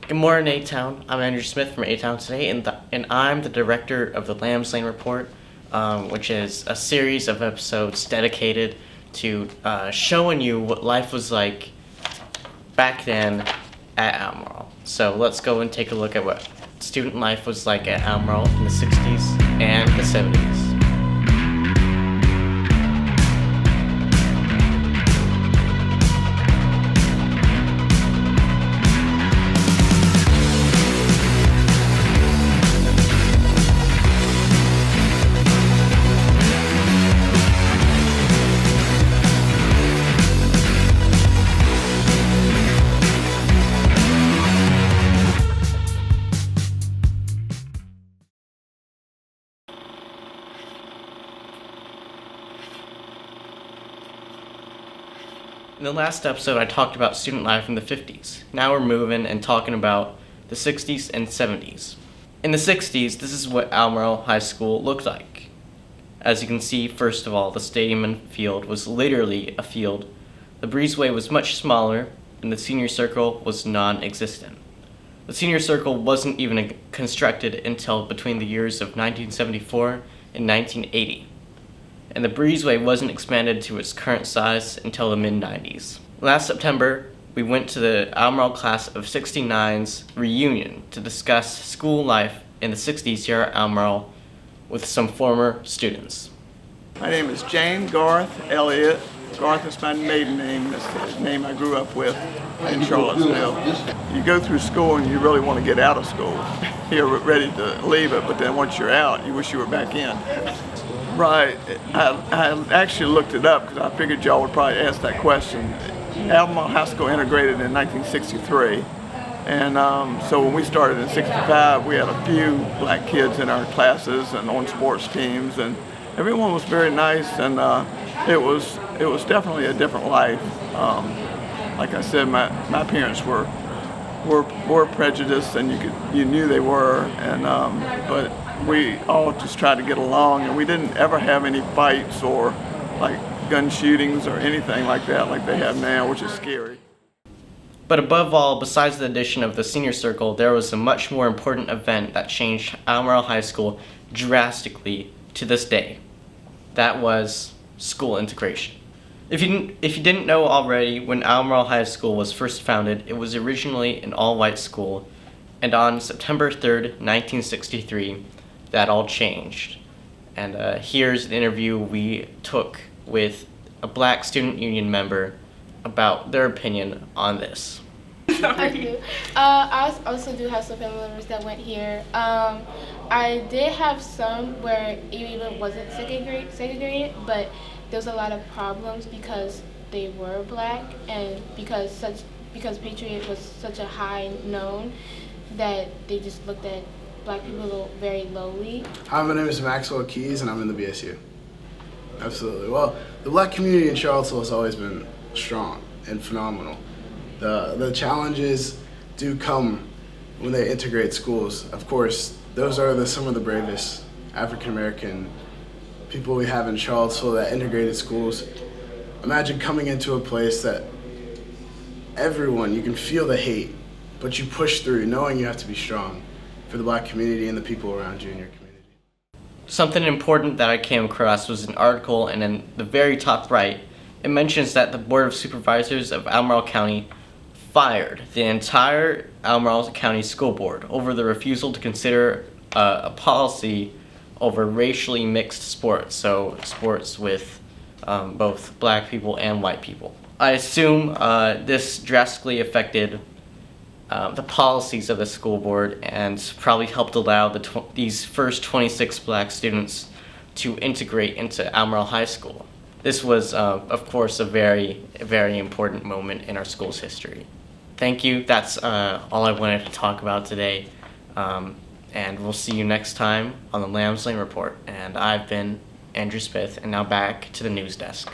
Good morning, A-Town. I'm Andrew Smith from A-Town today, and I'm the director of the Lambs Lane Report, which is a series of episodes dedicated to showing you what life was like back then at Albemarle. So let's go and take a look at what student life was like at Albemarle in the 60s and the 70s. In the last episode, I talked about student life in the 50s. Now we're moving and talking about the 60s and 70s. In the 60s, this is what Albemarle High School looked like. As you can see, first of all, the stadium and field was literally a field. The breezeway was much smaller, and the senior circle was non-existent. The senior circle wasn't even constructed until between the years of 1974 and 1980. And the breezeway wasn't expanded to its current size until the mid-90s. Last September, we went to the Albemarle class of 69's reunion to discuss school life in the 60s here at Albemarle with some former students. My name is James Garth Elliott. Garth is my maiden name. That's the name I grew up with in Charlottesville. You go through school and you really want to get out of school. You're ready to leave it, but then once you're out, you wish you were back in. Right. I actually looked it up because I figured y'all would probably ask that question. Albemarle High School integrated in 1963. And so when we started in 65, we had a few black kids in our classes and on sports teams, and everyone was very nice, and it was definitely a different life. Like I said, my parents were prejudiced, and you knew they were, and but we all just tried to get along, and we didn't ever have any fights or like gun shootings or anything like that like they have now, which is scary. But above all, besides the addition of the senior circle, there was a much more important event that changed Albemarle High School drastically to this day. That was school integration. If you didn't know already, when Albemarle High School was first founded, it was originally an all-white school, and on September 3rd, 1963, that all changed. And here's an interview we took with a black student union member about their opinion on this. I do. I also do have some family members that went here. I did have some where it even wasn't segregated, but there was a lot of problems because they were black, and because Patriot was such a high known that they just looked at black people very lowly. Hi, my name is Maxwell Keys, and I'm in the BSU. Absolutely. Well, the black community in Charlottesville has always been strong and phenomenal. The challenges do come when they integrate schools. Of course, those are some of the bravest African American people we have in Charlottesville that integrated schools. Imagine coming into a place that everyone, you can feel the hate, but you push through knowing you have to be strong for the black community and the people around you in your community. Something important that I came across was an article, and in the very top right, it mentions that the Board of Supervisors of Albemarle County fired the entire Albemarle County School Board over the refusal to consider a policy over racially mixed sports, so sports with both black people and white people. I assume this drastically affected the policies of the school board and probably helped allow these first 26 black students to integrate into Albemarle High School. This was, of course, a very, very important moment in our school's history. Thank you. That's all I wanted to talk about today. And we'll see you next time on the Lambs Lane Report. And I've been Andrew Smith, and now back to the news desk.